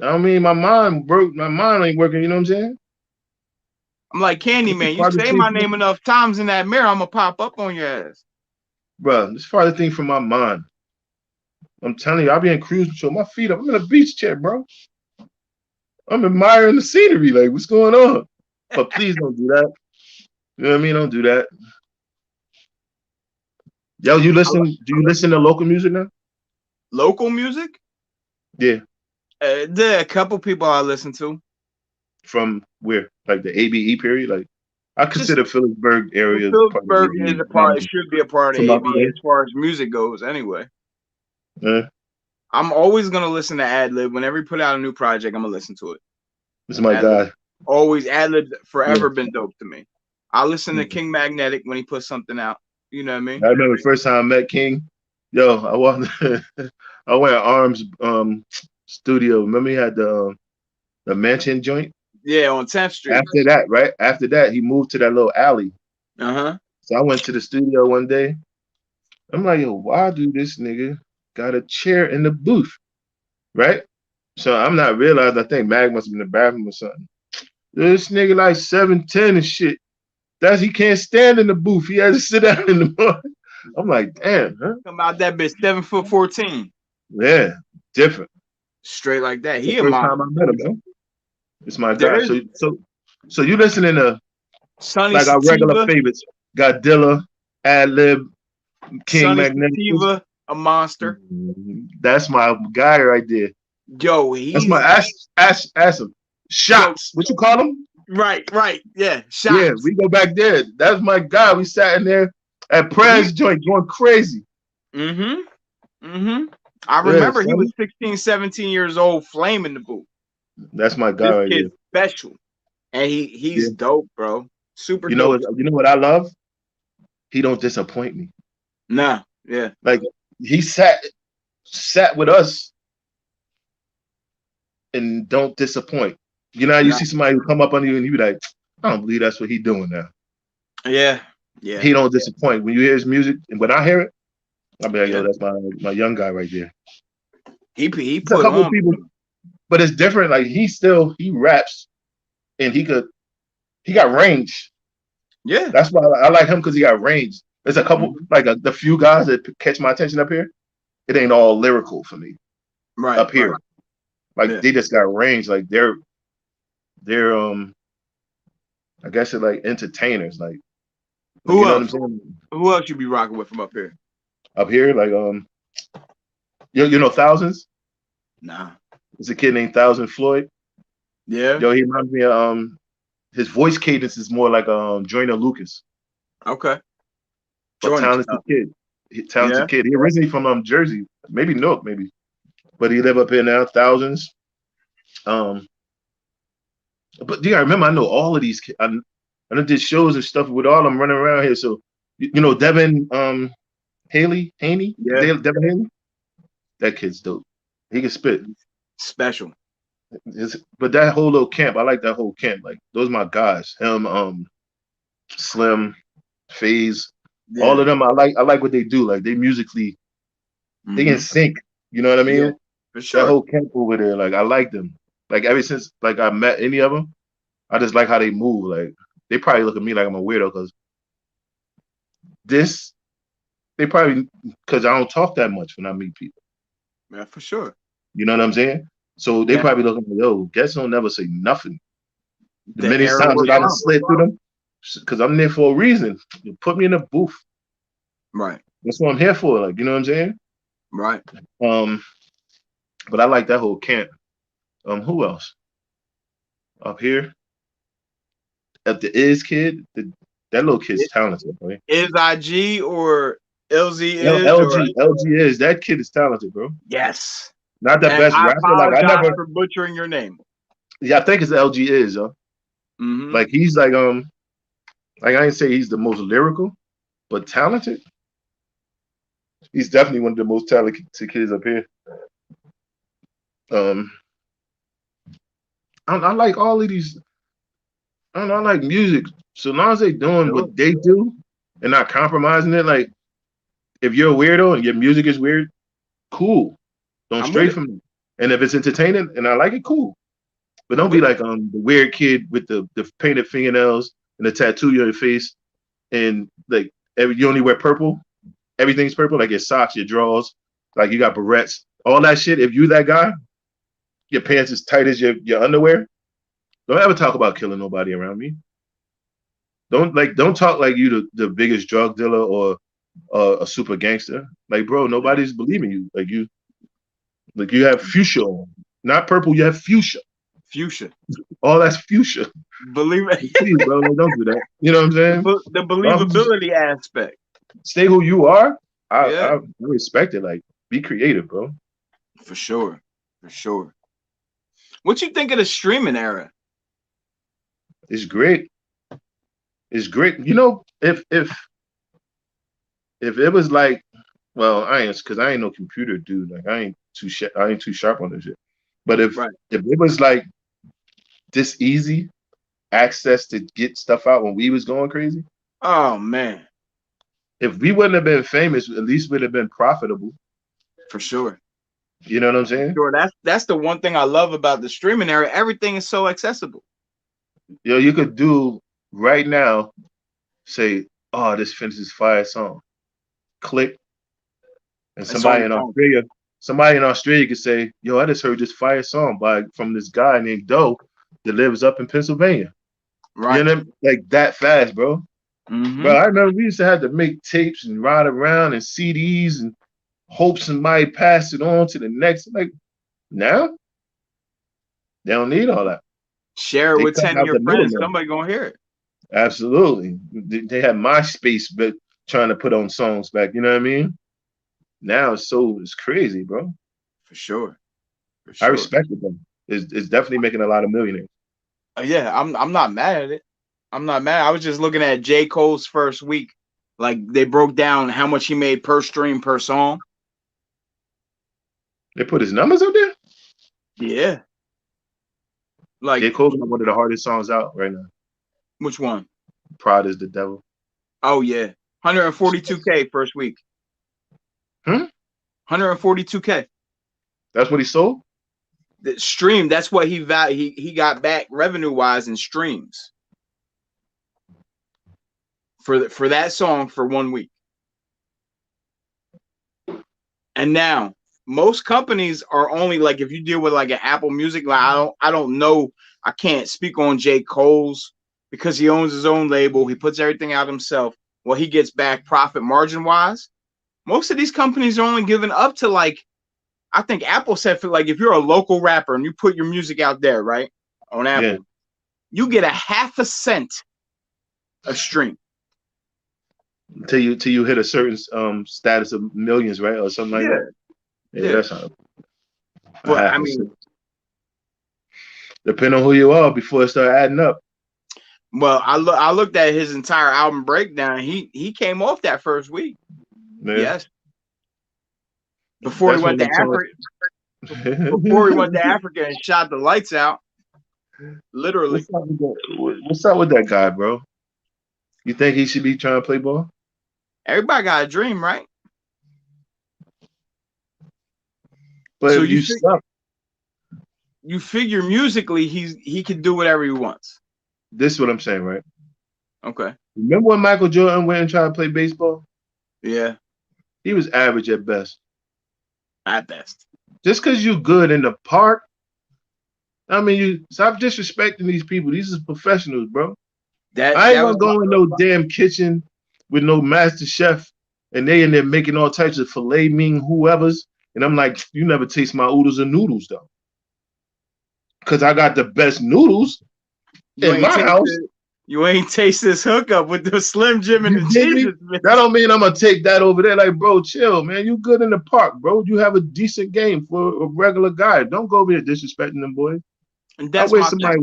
I don't mean my mind broke. My mind ain't working. You know what I'm saying? I'm like Candyman. You say my name enough times in that mirror, I'm gonna pop up on your ass. Bro, this farther thing from my mind. I'm telling you, I'll be in cruise control. My feet up. I'm in a beach chair, bro. I'm admiring the scenery. Like, what's going on? But please don't do that. You know what I mean? Don't do that. Yo, do you listen to local music now? Local music? Yeah. There are a couple people I listen to. From where? Like the ABE period? Like, I consider Phillipsburg area. Phillipsburg should be a part of ABE as far as music goes, anyway. Yeah. I'm always gonna listen to Ad-Lib. Whenever he put out a new project, I'm gonna listen to it. This is my guy. Always Ad-Lib forever been dope to me. I listen to King Magnetic when he puts something out. You know what I mean? I remember the first time I met King. Yo, I went to Arms studio. Remember he had the mansion joint? Yeah, on 10th Street. After that, he moved to that little alley. Uh-huh. So I went to the studio one day. I'm like, yo, why do this nigga got a chair in the booth? Right? So I'm not realizing, I think Mag must have been in the bathroom or something. This nigga like 7'10" and shit. He can't stand in the booth. He has to sit down in the morning. I'm like, damn, huh? Come out that bitch 7'14". Yeah, different. Straight like that. He the first time I met him, man. It's my guy. So you listening to Sonny like our regular favorites, Godzilla, Ad-Lib, King Sonny Magnificent. Sativa, a monster. That's my guy right there. Yo, That's my he's ask him. yo. Shots. What you call him? Right. Yeah, Yeah, shots. we go back there. That's my guy. We sat in there at Prez joint going crazy. I Yeah, remember he was son. 16, 17 years old, flaming the booth. That's my guy This right kid's there. special, and he's Yeah. dope, bro. Super You know dope. what? You know what I love? He don't disappoint me. Nah, yeah, Like he sat with us and don't disappoint. You know, you nah, see somebody who come up on you and you be like, I don't believe that's what he doing now. yeah, He yeah. don't disappoint. When you hear his music, and when I hear it, I'll be like, yo, Yeah. that's my young guy right there. He There's a put couple of on. people, but it's different. Like he raps and he got range. Yeah. That's why I like him because he got range. There's a couple Mhm. like the few guys that catch my attention up here. It ain't all lyrical for me Right. up here. Like Yeah. they just got range. Like they're I guess they're like entertainers. Like Who you know what I'm else? saying? Who else you be rocking with from up here? Up here, like you know Thousands? Nah. There's a kid named Thousand Floyd. Yeah. Yo, he reminds me of his voice cadence is more like Joyner Lucas, Okay. but Jordan talented stuff. kid. Yeah. Talented kid. He originally from Jersey, maybe Newark, maybe, but he live up here now. Thousands. Um, but yeah, I remember I know all of these kids. I done did shows and stuff with all of them running around here. So you know Devin Haney, Yeah. Devin Haney. That kid's dope. He can spit. Special. But that whole little camp, I like that whole camp. Like those are my guys. Him, Slim, FaZe, all Yeah. of them. I like what they do. Like they musically, they in Hmm. sync. You know what I Yeah. mean? For That sure. whole camp over there, like I like them. Like ever since like I met any of them, I just like how they move. Like they probably look at me like I'm a weirdo because this they probably because I don't talk that much when I meet people. Yeah. For sure. You know what I'm saying? So they Yeah. probably looking like, yo, guess don't never say nothing. The The many era times we're that I done from. slid through them, because I'm there for a reason. You put me in a booth. Right. That's what I'm here for. Like, you know what I'm saying? Right. Um, but I like that whole camp. Who else? Up here? At the Is kid, that little kid's talented, right? Is IG or LZ L- is or LG, LG is that kid is talented, bro. yes. Not the And best I rapper. Like I apologize never, for butchering your name. yeah, I think it's LG is, yo. Hmm. Like he's like I ain't say he's the most lyrical, but talented. He's definitely one of the most talented kids up here. Um, I like all of these. I don't know, I like music. So long as they doing Sure. what they do and not compromising it, like if you're a weirdo and your music is weird, cool. Don't I'm with stray it. from it. And if it's entertaining and I like it, cool. But I'm don't be with it. like the weird kid with the painted fingernails and the tattoo on your face and like you only wear purple. Everything's purple, like your socks, your drawers, like you got barrettes, all that shit. If you that guy, your pants as tight as your underwear. Don't ever talk about killing nobody around me. Don't talk like you the biggest drug dealer or a super gangster. Like, bro, Yeah. nobody's believing you. Like you have fuchsia on. Not purple, you have fuchsia. Fuchsia. All that's fuchsia. Believe it. Please, bro, like, don't do that. You know what I'm saying? The Just believability aspect. stay who you are. Yeah. I respect it. Like, be creative, bro. For sure. For sure. What you think of the streaming era? It's great. It's great. You know, if it was like, well, I ain't because I ain't no computer dude. Like I ain't too sharp on this shit. But Right. if it was like this easy access to get stuff out when we was going crazy, Oh man. if we wouldn't have been famous, at least we'd have been profitable. For sure. You know what I'm saying? Sure. That's the one thing I love about the streaming era. Everything is so accessible. Yo, you could do right now, say, oh, this finishes fire song. Click, and It's on your phone. somebody in Australia could say, yo, I just heard this fire song from this guy named Doe that lives up in Pennsylvania. You Right. know, like that fast, bro. Bro, I remember we used to have to make tapes and ride around and CDs and hope somebody passed it on to the next. Like now, they don't need all that. Share it They with cut 10 of out your the friends. middleman. Somebody gonna hear it. Absolutely. They had MySpace but trying to put on songs back, you know what I mean? Now it's crazy, bro. For sure. For I sure. respect it though. It's definitely making a lot of millionaires. Yeah, I'm not mad at it. I'm not mad. I was just looking at J. Cole's first week. Like they broke down how much he made per stream per song. They put his numbers up there? Yeah. Like J. Cole got one of the hardest songs out right now. which one? Pride is the Devil. Oh yeah. 142K first week. 142K. That's what he sold? The stream, that's what he got back revenue wise in streams. For that song for 1 week. And now most companies are only like, if you deal with like an Apple Music, like I don't know, I can't speak on J. Cole's because he owns his own label, he puts everything out himself. What he gets back profit margin wise, most of these companies are only giving up to like, I think Apple said for like if you're a local rapper and you put your music out there, right, on Apple, you get a 0.5 cent a stream. Till you hit a certain status of millions, right? Or something like that. Yeah, that's how. But I mean, depending on who you are before it start adding up. Well, I looked at his entire album breakdown. He came off that first week. Yeah. Yes. Before he went to Africa. Before he went to Africa and shot the lights out. Literally. What's up with that guy, bro? You think he should be trying to play ball? Everybody got a dream, right? But so if you figure musically he can do whatever he wants. This is what I'm saying, right? Okay. Remember when Michael Jordan went and tried to play baseball? Yeah. He was average at best. At best. Just because you're good in the park, I mean, you stop disrespecting these people. These are professionals, bro. I ain't gonna go in no damn kitchen with no master chef and they in there making all types of filet mignon whoever's. And I'm like, you never taste my oodles and noodles, though. Because I got the best noodles in my house. You ain't taste this hookup with the Slim Jim and the cheeses. That don't mean I'm going to take that over there. Like, bro, chill, man. You good in the park, bro. You have a decent game for a regular guy. Don't go over here disrespecting them boys. And that's I wish somebody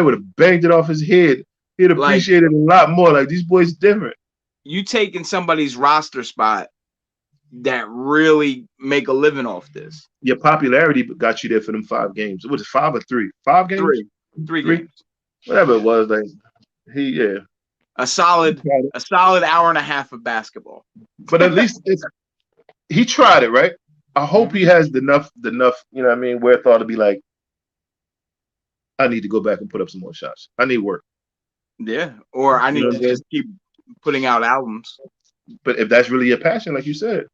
would have banged it off his head. He'd appreciate it a lot more. Like, these boys different. You taking somebody's roster spot that really make a living off this. Your popularity got you there for them 5 games. Was it 5 or 3? 5 games? Three games. Whatever it was, like a solid hour and a half of basketball. But at least he tried it, right? I hope he has enough, you know what I mean, wherewithal to be like, I need to go back and put up some more shots. I need work. Yeah, or I need to just keep putting out albums. But if that's really your passion, like you said,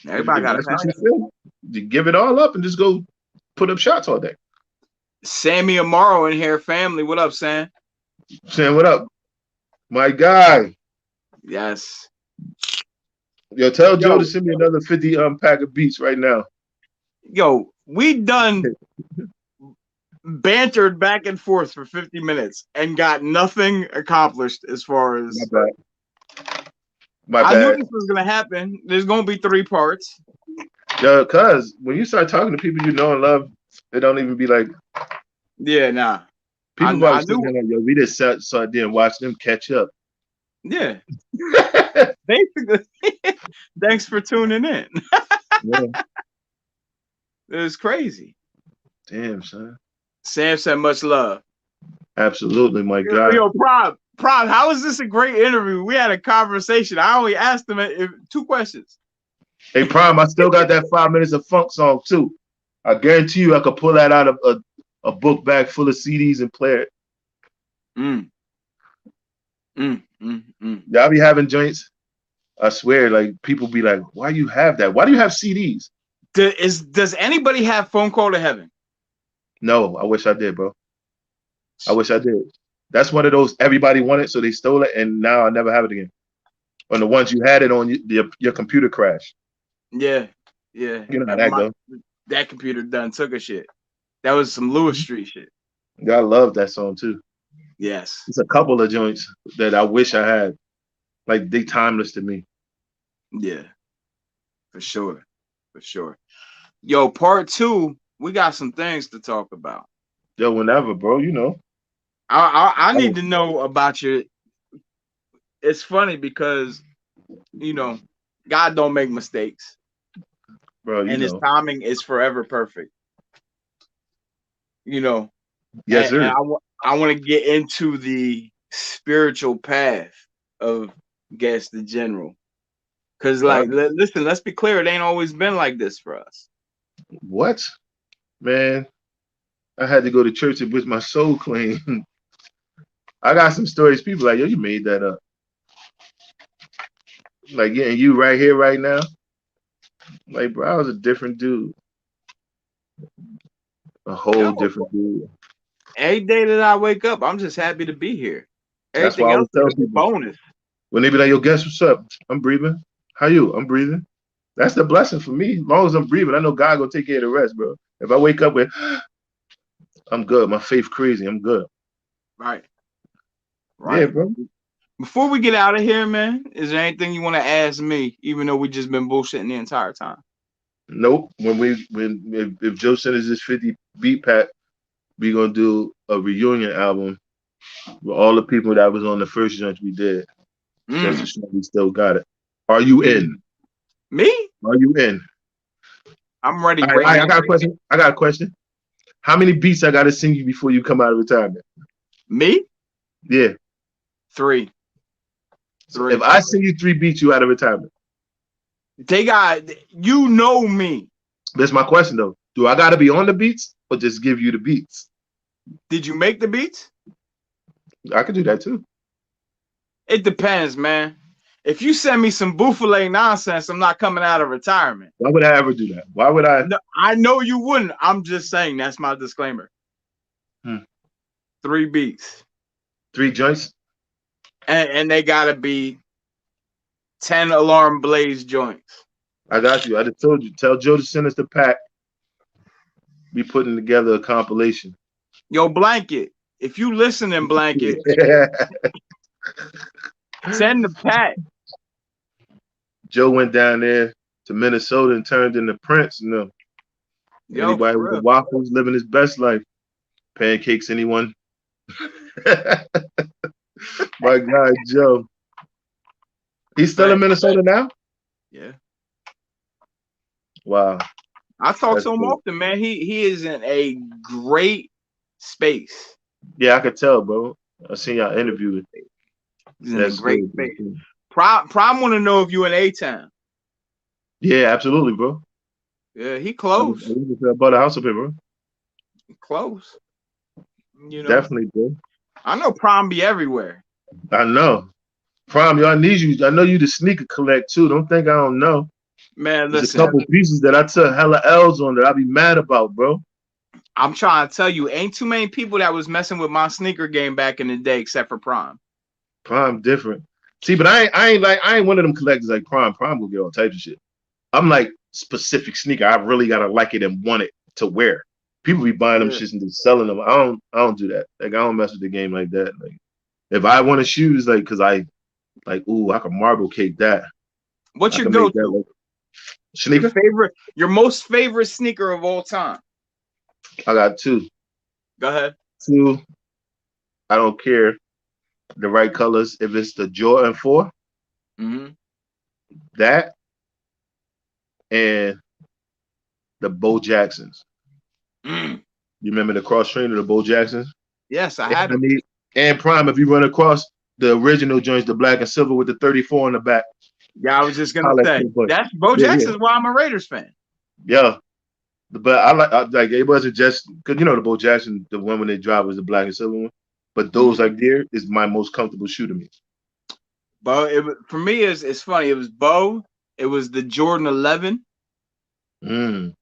everybody got a passion. You give it all up and just go put up shots all day. Sammy Amaro in here, family. What up, Sam? Sam, what up? My guy. Yes. Yo, tell Joe to send me another 50 pack of beats right now. Yo, we done bantered back and forth for 50 minutes and got nothing accomplished as far as My bad. I knew this was gonna happen. There's gonna be 3 parts. Yo, cuz when you start talking to people you know and love, it don't even be like, yeah, nah. People like, yo, we just sat there and watched them catch up. Yeah. Basically, thanks for tuning in. Yeah. It was crazy. Damn, son. Sam said much love. Absolutely, my guy. Yo, Prob, how is this a great interview? We had a conversation. I only asked him 2 questions. Hey, Prime, I still got that 5 minutes of funk song too. I guarantee you I could pull that out of a book bag full of CDs and play it. Y'all be having joints. I swear, like people be like, why you have that? Why do you have CDs? Does anybody have Phone Call to Heaven? No, I wish I did, bro. I wish I did. That's one of those everybody wanted, so they stole it, and now I never have it again. On the ones you had it on, your computer crashed. Yeah, yeah. You know how that go. That computer done took a shit. That was some Lewis Street shit. I love that song too. Yes. It's a couple of joints that I wish I had. Like they timeless to me. Yeah, for sure. For sure. Yo, part 2, we got some things to talk about. Yo, whenever, bro, you know. I need to know about your. It's funny because God don't make mistakes, bro, and His know. timing is forever perfect. Yes, sir. And I want to get into the spiritual path of Getz the General, because listen, let's be clear, it ain't always been like this for us. What, man? I had to go to church and with my soul clean. I got some stories. People like, yo, you made that up. Like, getting you right here, right now. Like, bro, I was a different dude. A whole different dude. Every day that I wake up, I'm just happy to be here. That's why I always tell people. Bonus. When they be like, yo, guess what's up? I'm breathing. How you? I'm breathing. That's the blessing for me. As long as I'm breathing, I know God gonna take care of the rest, bro. If I wake up with, I'm good. My faith crazy. I'm good. Right. Yeah, bro. Before we get out of here, man, is there anything you want to ask me, even though we just been bullshitting the entire time? Nope. If Joe sends us this 50 beat pack, we gonna do a reunion album with all the people that was on the first joint we did. Just to show we still got it. Are you in? Me? Are you in? I'm ready. I got a question. I got a question. How many beats I gotta sing you before you come out of retirement? Me? Yeah. 3. If I sing you 3 beats, you out of retirement. You know me. That's my question though. Do I gotta be on the beats or just give you the beats? Did you make the beats? I could do that too. It depends, man. If you send me some Buffalo nonsense, I'm not coming out of retirement. Why would I ever do that? Why would I? No, I know you wouldn't. I'm just saying that's my disclaimer. 3 beats. 3 joints? And they gotta be 10 alarm blaze joints. I got you. I just told you. Tell Joe to send us the pack. Be putting together a compilation. Yo, Blanket. If you listening, Blanket, send the pack. Joe went down there to Minnesota and turned into Prince. Anybody with the waffles living his best life. Pancakes, anyone? My God, Joe. He's still in Minnesota now? Yeah. Wow. I talk to him often, man. He is in a great space. Yeah, I could tell, bro. I seen y'all interview it. He's in a great space. Prime want to know if you in A-Town. Yeah, absolutely, bro. Yeah, he close. I bought a house up here, bro. Close. Definitely, bro. I know Prime be everywhere. I know. Prime, y'all need you. I know you the sneaker collect too. Don't think I don't know. Man, There's a couple pieces that I took hella L's on that I be mad about, bro. I'm trying to tell you, ain't too many people that was messing with my sneaker game back in the day, except for Prime. Prime different. See, but I ain't one of them collectors like Prime. Prime will get all types of shit. I'm like specific sneaker. I really gotta like it and want it to wear. People be buying them shits and just selling them. I don't do that. Like I don't mess with the game like that. Like if I want a shoes, like because I like, ooh, I can marble cake that. What's your go-to? Sneaker? Your most favorite sneaker of all time? I got 2. Go ahead. 2. I don't care the right colors. If it's the Jordan 4, that and the Bo Jacksons. You remember the cross trainer, the Bo Jacksons? Yes, I had them. And Prime, if you run across the original joints, the black and silver with the 34 on the back. Yeah, I was just gonna say that's Bo Jackson's why I'm a Raiders fan. Yeah, but I like it wasn't just because the Bo Jackson, the one when they drive was the black and silver one. But those like there is my most comfortable shoe to me. Bo, for me, it's funny. It was Bo. It was the Jordan 11. The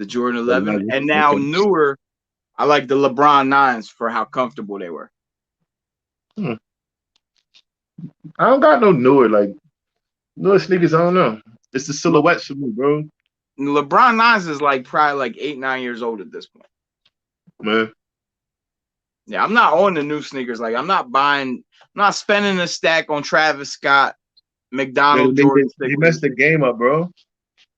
Jordan 11, and now newer. I like the LeBron 9s for how comfortable they were. Hmm. I don't got no newer newer sneakers. I don't know. It's the Le- silhouettes for me, bro. LeBron 9s is like probably like 8, 9 years old at this point. Man, Yeah, I'm not on the new sneakers. Like I'm not spending a stack on Travis Scott, yeah, McDonald, Jordan they 6s. messed the game up, bro.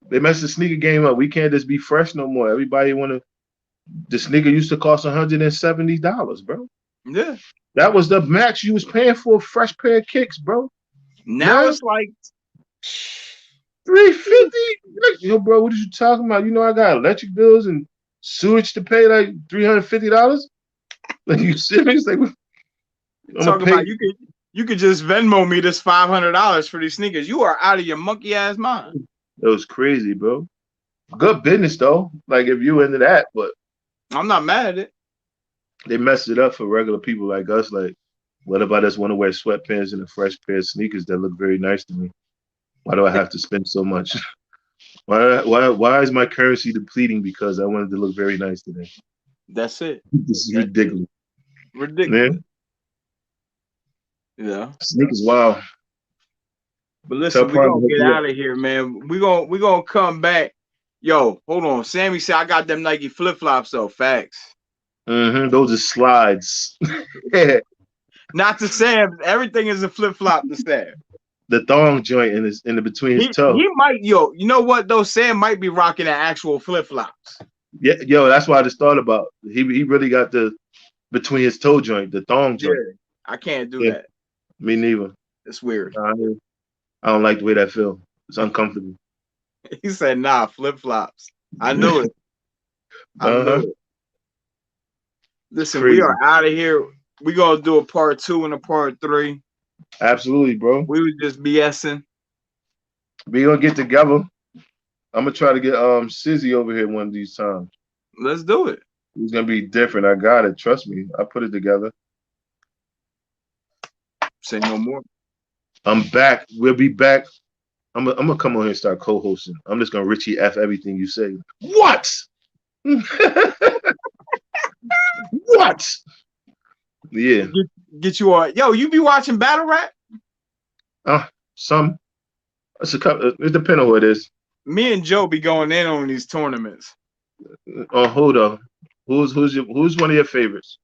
They messed the sneaker game up. We can't just be fresh no more. Everybody wanna. The sneaker used to cost $170, bro. Yeah. That was the max you was paying for a fresh pair of kicks, bro. Now Now it's like 350. Yo, bro, what are you talking about? You know I got electric bills and sewage to pay like $350. Like you serious? Like I'm gonna talking pay. about you could just Venmo me this $500 for these sneakers. You are out of your monkey ass mind. That was crazy, bro. Good business though. Like if you into that, but I'm not mad at it. they messed it up for regular people like us. Like, what if I just want to wear sweatpants and a fresh pair of sneakers that look very nice to me? Why do I have to spend so much? Why is my currency depleting because I wanted to look very nice today? That's it. This is That's it. ridiculous. Ridiculous. Man, Yeah. sneakers, wow. But Tell listen, we Prime to gonna hook get me up. out of here, man. We gonna come back. Yo, hold on. Sammy said I got them Nike flip flops though. Facts. Those are slides. The Not to Sam. Everything is a flip flop to Sam. thong joint in the between his toe. He might you know what though? Sam might be rocking the actual flip flops. Yeah, yo, that's what I just thought about. He really got the between his toe joint, the thong Yeah, joint. I can't do Yeah, that. me neither. It's weird. I don't like the way that feel. It's uncomfortable. He said, "Nah, flip flops." I knew it. I knew Uh-huh. it. Listen, we Crazy. are out of here. We gonna do a part 2 and a part 3. Absolutely, bro. We was just BSing. We gonna get together. I'm gonna try to get Sizzy over here one of these times. Let's do it. It's gonna be different. I got it. Trust me. I put it together. Say no more. I'm back. We'll be back. I'm gonna come on here and start co-hosting. I'm just gonna Richie F everything you say. What? What? Yeah. Get you on. Yo, you be watching battle rap? Some. It's a couple. It depends on what it is. Me and Joe be going in on these tournaments. Oh, hold on. Who's one of your favorites?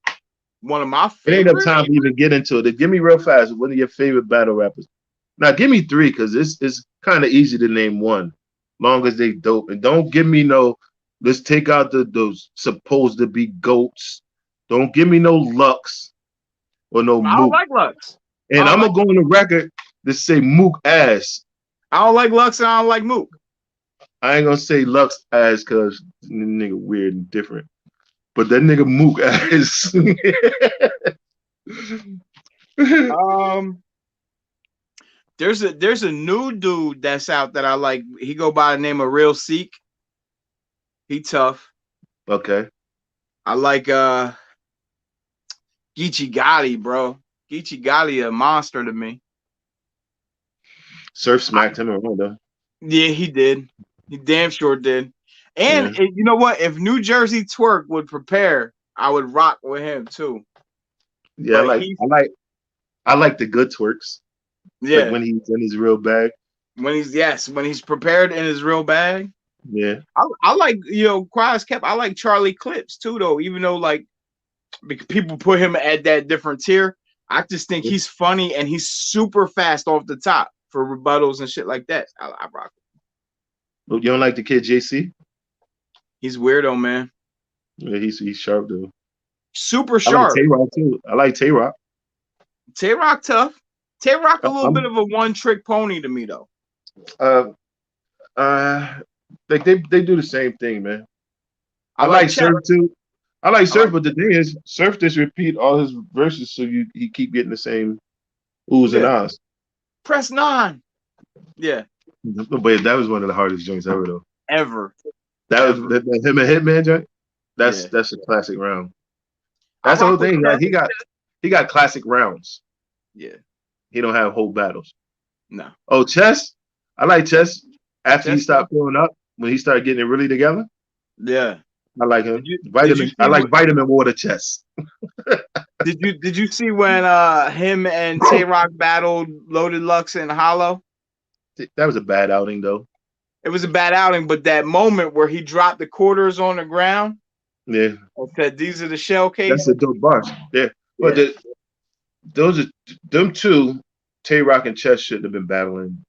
One of my It ain't enough favorites. time to even get into it. Give me real fast. One of your favorite battle rappers. Now give me 3 because it's kind of easy to name one, long as they dope. And don't give me no. Let's take out those supposed to be goats. Don't give me no Lux or no I don't Mook. like Lux. And I'm gonna go on the record to say Mook ass. I don't like Lux and I don't like Mook. I ain't gonna say Lux ass because nigga weird and different. But that nigga Mook ass. There's a new dude that's out that I like. He go by the name of Real Seek. He tough. Okay. I like Geechee Gotti, bro. Geechee Gotti a monster to me. Surf smacked him around though. Yeah, he did. He damn sure did. And you know what? If New Jersey Twerk would prepare, I would rock with him too. Yeah, But I like the good twerks. Yeah, like when he's in his real bag. when he's prepared in his real bag. Yeah, I like quiet as kept. I like Charlie Clips too, though. Even though like people put him at that different tier, I just think he's funny and he's super fast off the top for rebuttals and shit like that. I rock. you don't like the kid JC? He's weirdo, man. Yeah, he's sharp though. Super I like sharp. Tay-Rock too. I like Tay-Rock. Tay-Rock tough. Tay-Rock a little I'm- bit of a one-trick pony to me though. Like they do the same thing, man. I like like Surf too. I like Surf, but the thing is, Surf just repeat all his verses, so he keep getting the same oohs and ahs. Press 9. Yeah. But that was one of the hardest joints ever, though. Ever. That was the him and Hitman joint. That's a classic round. That's the whole thing. Like he got classic rounds. Yeah. He don't have whole battles. No. Oh, Chess. I like Chess. After he stopped throwing up, when he started getting it really together. Yeah. I like him. I like vitamin water Chess. Did you see when him and Tay Rock battled Loaded Lux and Hollow? That was a bad outing, though. It was a bad outing, but that moment where he dropped the quarters on the ground Yeah, and said, "These are the shell that's cases." a dope bars. Yeah, but Yeah. those are them two. Tay Rock and Chess shouldn't have been battling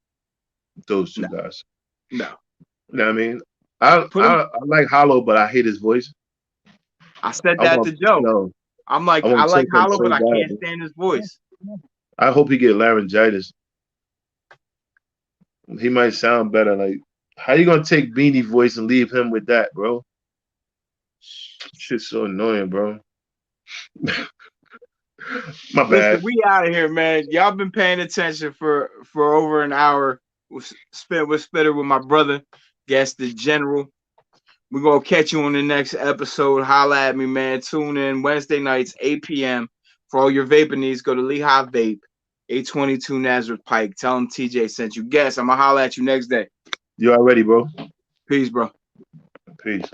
those two No, guys. no. You know what I mean? I Put him. I, I like Hollow, but I hate his voice. I said I that want to Joe. no. I'm I like, I want like Chess on Hollow, so but I can't bad. stand his voice. I hope he get laryngitis. He might sound better. Like, how you gonna take Beanie voice and leave him with that, bro? Shit's so annoying, bro. My Listen, bad. we out of here, man. Y'all been paying attention for over an hour. Spent with Spitter with my brother, Getz the General. We're gonna catch you on the next episode. Holla at me, man. Tune in Wednesday nights, 8 p.m. For all your vaping needs, go to Lehigh Vape, 822 Nazareth Pike. Tell them TJ sent you. Guess I'm gonna holla at you next day. You already, bro. Peace, bro. Peace.